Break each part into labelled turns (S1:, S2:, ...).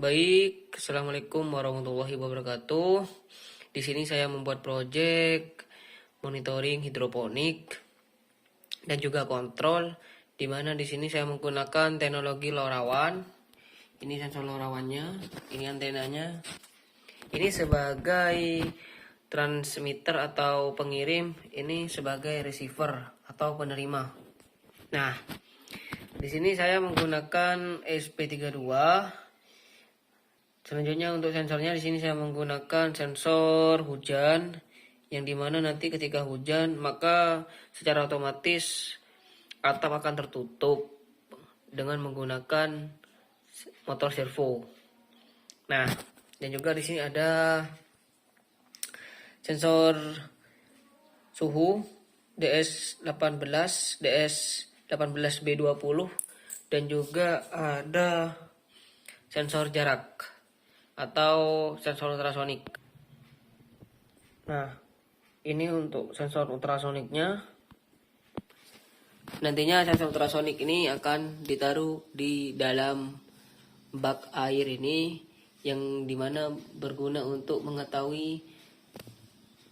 S1: Baik, Assalamualaikum warahmatullahi wabarakatuh. Di sini saya membuat proyek monitoring hidroponik dan juga kontrol, di mana di sini saya menggunakan teknologi LoRaWAN. Ini sensor LoRaWAN-nya, ini antenanya. Ini sebagai transmitter atau pengirim, ini sebagai receiver atau penerima. Nah, di sini saya menggunakan SP32. Selanjutnya untuk sensornya di sini saya menggunakan sensor hujan, yang dimana nanti ketika hujan maka secara otomatis atap akan tertutup dengan menggunakan motor servo. Nah, dan juga di sini ada sensor suhu DS18, DS18B20, dan juga ada sensor jarak atau sensor ultrasonik. Nah, ini untuk sensor ultrasoniknya. Nantinya sensor ultrasonik ini akan ditaruh di dalam bak air ini, yang dimana berguna untuk mengetahui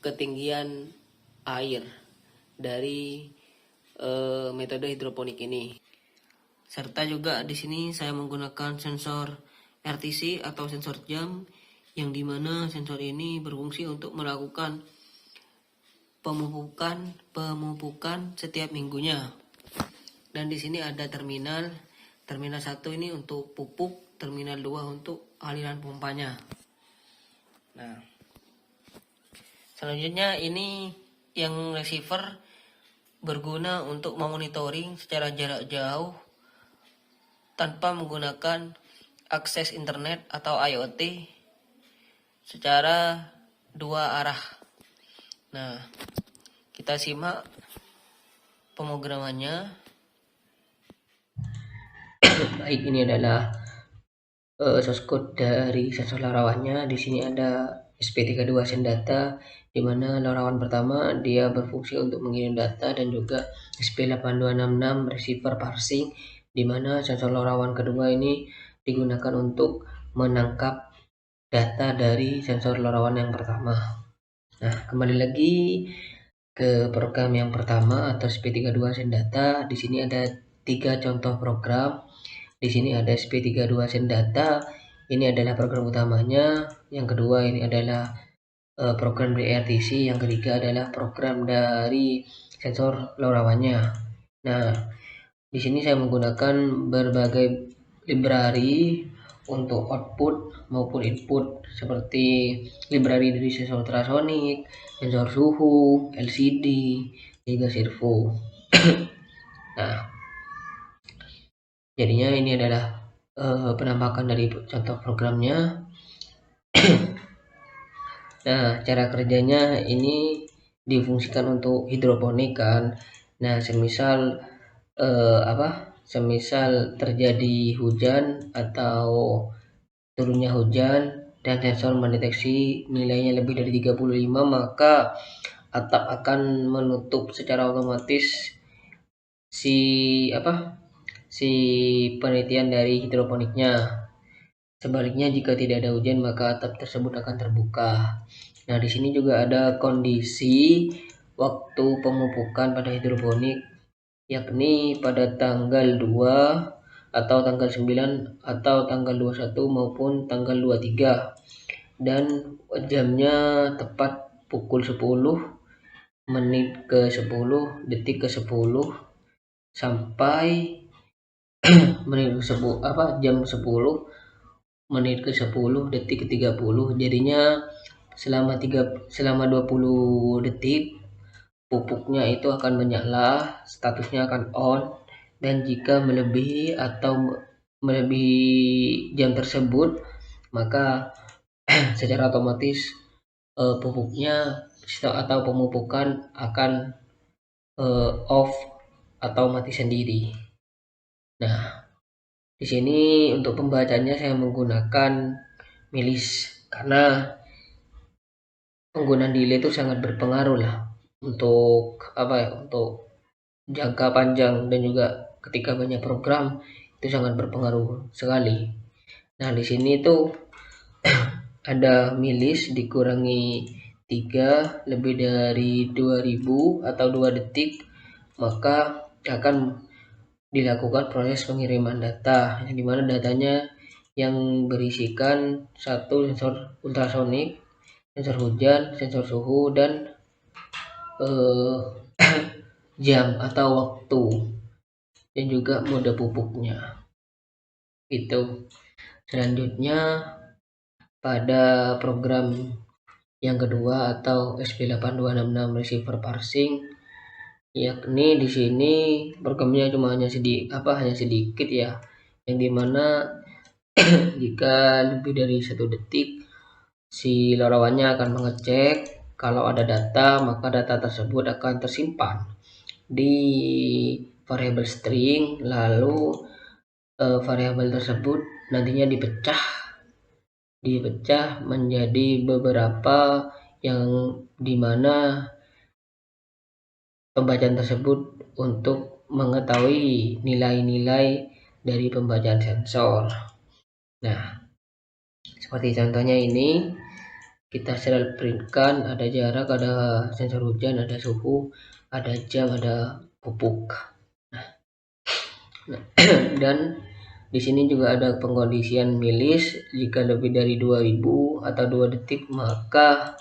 S1: ketinggian air dari metode hidroponik ini. Serta juga di sini saya menggunakan sensor RTC atau sensor jam, yang dimana sensor ini berfungsi untuk melakukan pemupukan setiap minggunya. Dan di sini ada terminal 1 ini untuk pupuk, terminal 2 untuk aliran pompanya. Nah, selanjutnya ini yang receiver berguna untuk memonitoring secara jarak jauh tanpa menggunakan akses internet atau IoT secara dua arah. Nah, kita simak pemrogramannya. Baik, ini adalah source code dari sensor LoRaWAN-nya. Di sini ada SP32 send data, di mana LoRaWAN pertama dia berfungsi untuk mengirim data, dan juga SP8266 receiver parsing, di mana sensor LoRaWAN kedua ini digunakan untuk menangkap data dari sensor LoRaWAN yang pertama. Nah, kembali lagi ke program yang pertama atau SP32 send data. Di sini ada 3 contoh program. Di sini ada SP32 send data. Ini adalah program utamanya. Yang kedua ini adalah program dari RTC. Yang ketiga adalah program dari sensor LoRaWAN-nya. Nah, di sini saya menggunakan berbagai library untuk output maupun input, seperti library dari sensor ultrasonik, sensor suhu, LCD, juga servo. Nah, jadinya ini adalah penampakan dari contoh programnya. Nah, cara kerjanya ini difungsikan untuk hidroponik kan. Nah, semisal semisal terjadi hujan atau turunnya hujan dan sensor mendeteksi nilainya lebih dari 35, maka atap akan menutup secara otomatis si penelitian dari hidroponiknya. Sebaliknya, jika tidak ada hujan maka atap tersebut akan terbuka. Nah, di sini juga ada kondisi waktu pemupukan pada hidroponik, yakni pada tanggal 2 atau tanggal 9 atau tanggal 21 maupun tanggal 23, dan jamnya tepat pukul 10, menit ke 10, detik ke 10, sampai jam 10, menit ke 10, detik ke 30. Jadinya selama 20 detik pupuknya itu akan menyala, statusnya akan on, dan jika melebihi jam tersebut, maka secara otomatis pupuknya atau pemupukan akan off atau mati sendiri. Nah, di sini untuk pembacanya saya menggunakan milis, karena penggunaan delay itu sangat berpengaruh lah untuk untuk jangka panjang, dan juga ketika banyak program itu sangat berpengaruh sekali. Nah, di sini tuh ada milis dikurangi 3 lebih dari 2000 atau 2 detik, maka akan dilakukan proses pengiriman data, yang dimana datanya yang berisikan satu sensor ultrasonik, sensor hujan, sensor suhu, dan eh, jam atau waktu, dan juga mode pupuknya. Itu. Selanjutnya pada program yang kedua atau SP8266 receiver parsing, yakni di sini programnya hanya sedikit ya, yang dimana jika lebih dari 1 detik si LoRaWAN-nya akan mengecek kalau ada data, maka data tersebut akan tersimpan di variabel string, lalu variabel tersebut nantinya dipecah menjadi beberapa, yang dimana pembacaan tersebut untuk mengetahui nilai-nilai dari pembacaan sensor. Nah, seperti contohnya ini, kita serial printkan ada jarak, ada sensor hujan, ada suhu, ada jam, ada pupuk. Nah, dan di sini juga ada pengkondisian milis. Jika lebih dari 2000 atau 2 detik, maka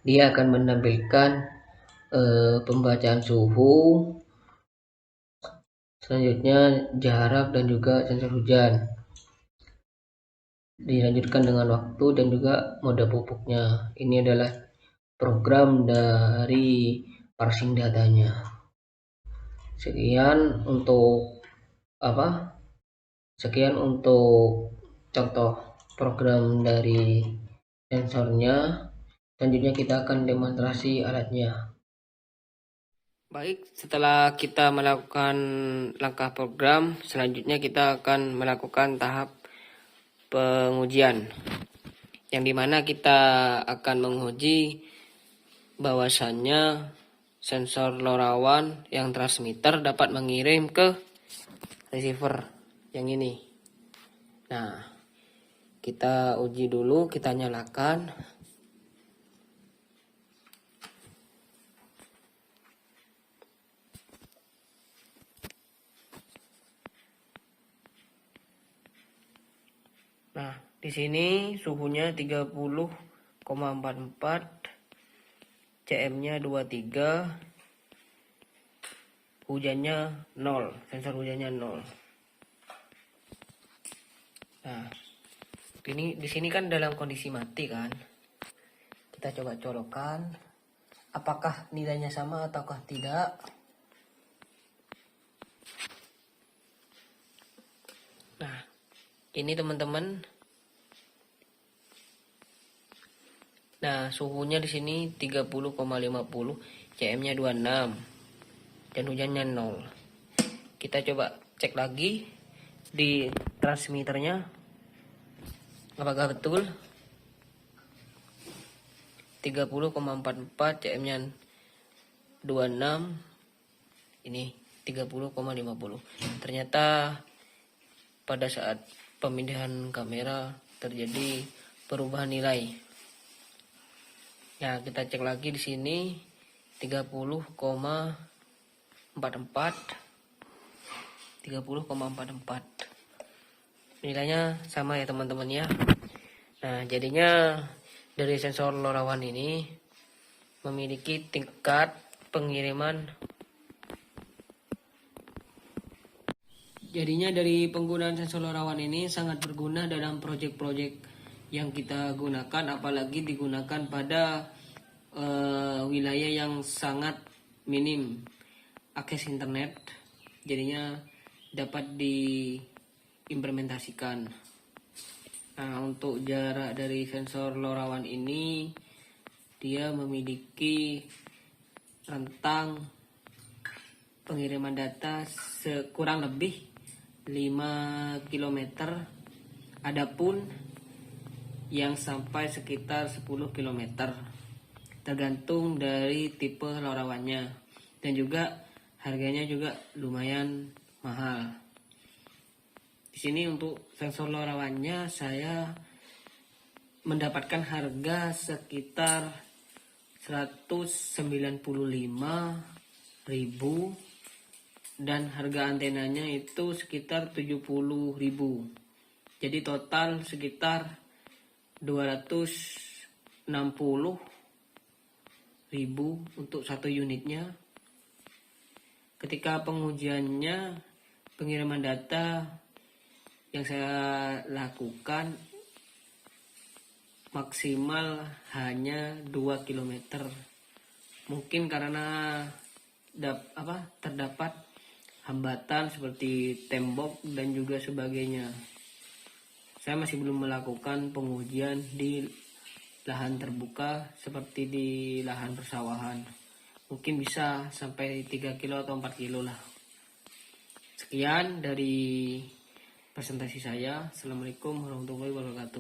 S1: dia akan menampilkan pembacaan suhu, selanjutnya jarak, dan juga sensor hujan. Dilanjutkan dengan waktu dan juga mode pupuknya. Ini adalah program dari parsing datanya. Sekian untuk contoh program dari sensornya. Selanjutnya kita akan demonstrasi alatnya. Baik, setelah kita melakukan langkah program, selanjutnya kita akan melakukan tahap pengujian, yang dimana kita akan menguji bahwasannya sensor LoRaWAN yang transmitter dapat mengirim ke receiver yang ini. Nah, kita uji dulu, kita nyalakan. Nah, di sini suhunya 30,44, CM-nya 23, hujannya 0, sensor hujannya 0. Nah, ini di sini kan dalam kondisi mati kan. Kita coba colokan apakah nilainya sama ataukah tidak. Nah, ini teman-teman. Nah, suhunya di sini 30,50, CM-nya 26 dan hujannya 0. Kita coba cek lagi di transmitternya apakah betul 30,44, CM-nya 26, ini 30,50. Ternyata pada saat pemindahan kamera terjadi perubahan nilai. Nah, kita cek lagi di sini 30,44. Nilainya sama ya teman-teman ya. Nah, jadinya dari sensor LoRaWAN ini memiliki tingkat pengiriman. Jadinya dari penggunaan sensor LoRaWAN ini sangat berguna dalam proyek-proyek yang kita gunakan, apalagi digunakan pada wilayah yang sangat minim akses internet. Jadinya dapat diimplementasikan. Nah, untuk jarak dari sensor LoRaWAN ini, dia memiliki rentang pengiriman data sekurang lebih 5 km, adapun yang sampai sekitar 10 km, tergantung dari tipe LoRaWAN-nya, dan juga harganya juga lumayan mahal. Di sini untuk sensor LoRaWAN-nya saya mendapatkan harga sekitar 195.000 dan harga antenanya itu sekitar 70.000. Jadi total sekitar 260.000 untuk satu unitnya. Ketika pengujiannya, pengiriman data yang saya lakukan maksimal hanya 2 km. Mungkin karena terdapat hambatan seperti tembok dan juga sebagainya. Saya masih belum melakukan pengujian di lahan terbuka seperti di lahan persawahan. Mungkin bisa sampai 3 kilo atau 4 kilo lah. Sekian dari presentasi saya. Assalamualaikum warahmatullahi wabarakatuh.